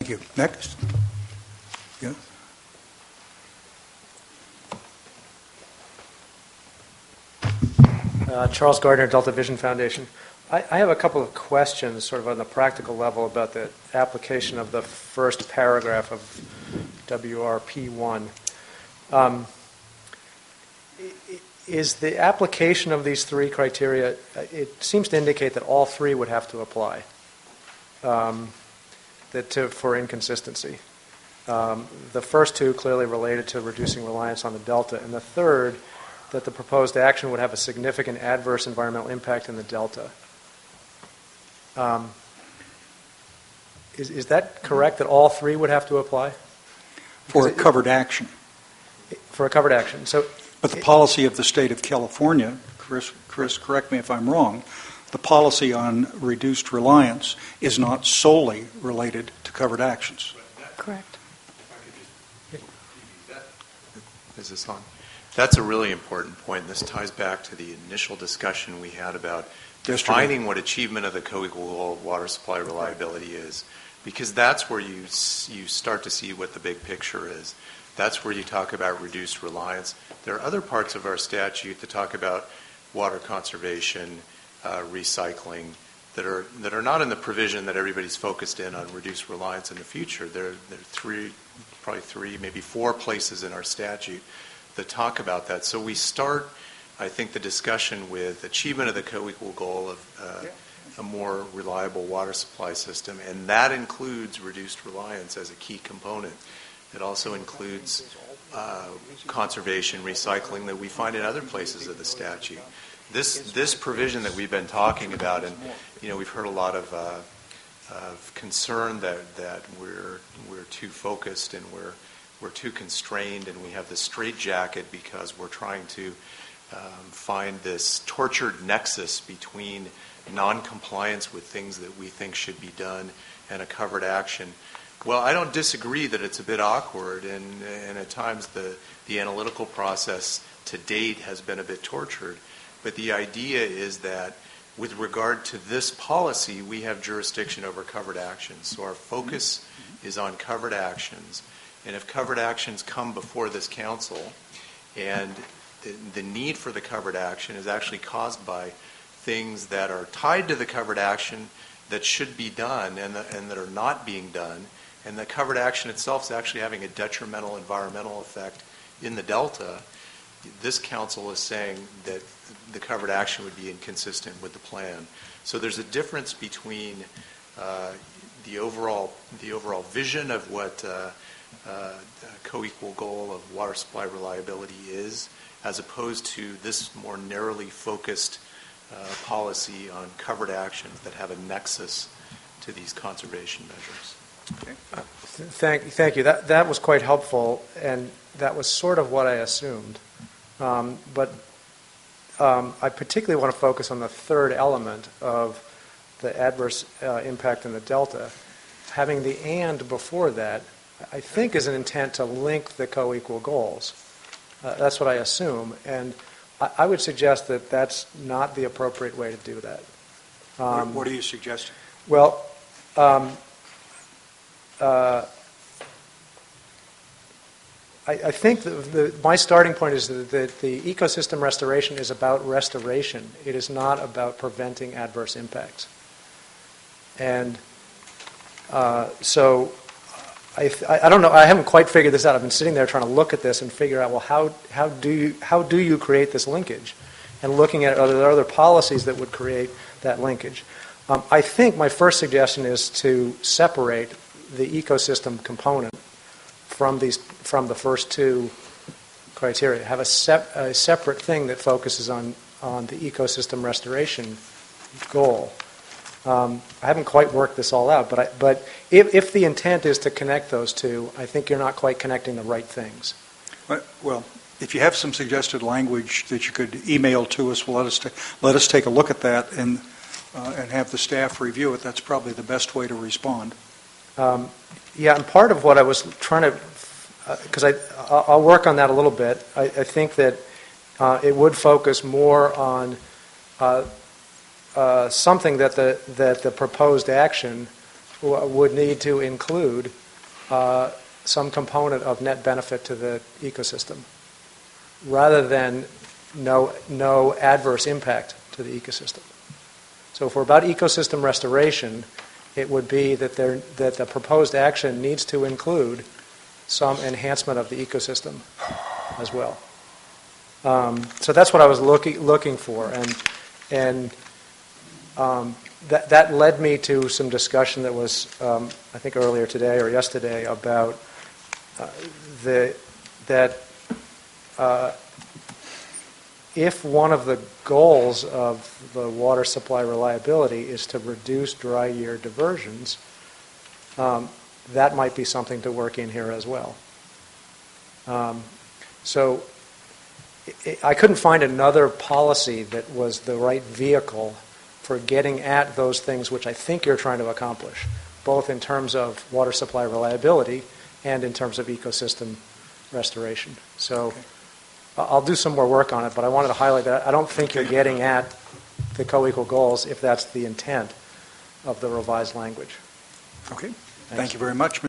Thank you. Next. Yeah. Charles Gardner, Delta Vision Foundation. I have a couple of questions sort of on the practical level about the application of the first paragraph of WRP1. Is the application of these three criteria, it seems to indicate that all three would have to apply for inconsistency. The first two clearly related to reducing reliance on the delta, and the third, that the proposed action would have a significant adverse environmental impact in the delta. Is that correct, that all three would have to apply? For a covered action. For a covered action. But the policy of the state of California, Chris, correct me if I'm wrong, the policy on reduced reliance is not solely related to covered actions. Correct. Is this on? That's a really important point. This ties back to the initial discussion we had about defining what achievement of the co-equal goal of water supply reliability is, because that's where you start to see what the big picture is. That's where you talk about reduced reliance. There are other parts of our statute that talk about water conservation, recycling, that are not in the provision that everybody's focused in on reduced reliance in the future. There are probably three, maybe four places in our statute that talk about that. So we start, I think, the discussion with achievement of the co-equal goal of a more reliable water supply system, and that includes reduced reliance as a key component. It also includes conservation, recycling that we find in other places of the statute. This provision that we've been talking about, and we've heard a lot of concern that we're too focused and we're too constrained, and we have this straitjacket because we're trying to find this tortured nexus between non-compliance with things that we think should be done and a covered action. Well, I don't disagree that it's a bit awkward, and at times the analytical process to date has been a bit tortured. But the idea is that with regard to this policy, we have jurisdiction over covered actions. So our focus is on covered actions. And if covered actions come before this council, and the need for the covered action is actually caused by things that are tied to the covered action that should be done and that are not being done, and the covered action itself is actually having a detrimental environmental effect in the delta, this council is saying that the covered action would be inconsistent with the plan. So there's a difference between the overall vision of what co-equal goal of water supply reliability is, as opposed to this more narrowly focused policy on covered actions that have a nexus to these conservation measures. Okay. Thank you. That was quite helpful, and that was sort of what I assumed. But I particularly want to focus on the third element of the adverse impact in the delta. Having the and before that, I think, is an intent to link the co-equal goals. That's what I assume, and I would suggest that that's not the appropriate way to do that. What are you suggesting? Well, I think my starting point is that the ecosystem restoration is about restoration. It is not about preventing adverse impacts. And so I don't know. I haven't quite figured this out. I've been sitting there trying to look at this and figure out, well, how do you create this linkage? And looking at, are there other policies that would create that linkage? I think my first suggestion is to separate the ecosystem component from the first two criteria. Have a separate thing that focuses on the ecosystem restoration goal. I haven't quite worked this all out, but if the intent is to connect those two, I think you're not quite connecting the right things. Well, if you have some suggested language that you could email to us, well, let us take a look at that and have the staff review it. That's probably the best way to respond. Yeah, and part of what I was trying to, because I'll work on that a little bit. I think that it would focus more on something that the proposed action would need to include some component of net benefit to the ecosystem, rather than no adverse impact to the ecosystem. So if we're about ecosystem restoration, it would be that the proposed action needs to include some enhancement of the ecosystem as well. So that's what I was looking for, and that led me to some discussion that was, I think, earlier today or yesterday about if one of the goals of the water supply reliability is to reduce dry year diversions, that might be something to work in here as well. So I couldn't find another policy that was the right vehicle for getting at those things which I think you're trying to accomplish, both in terms of water supply reliability and in terms of ecosystem restoration. So I'll do some more work on it, but I wanted to highlight that I don't think you're getting at the co-equal goals if that's the intent of the revised language. Okay. Thank you very much.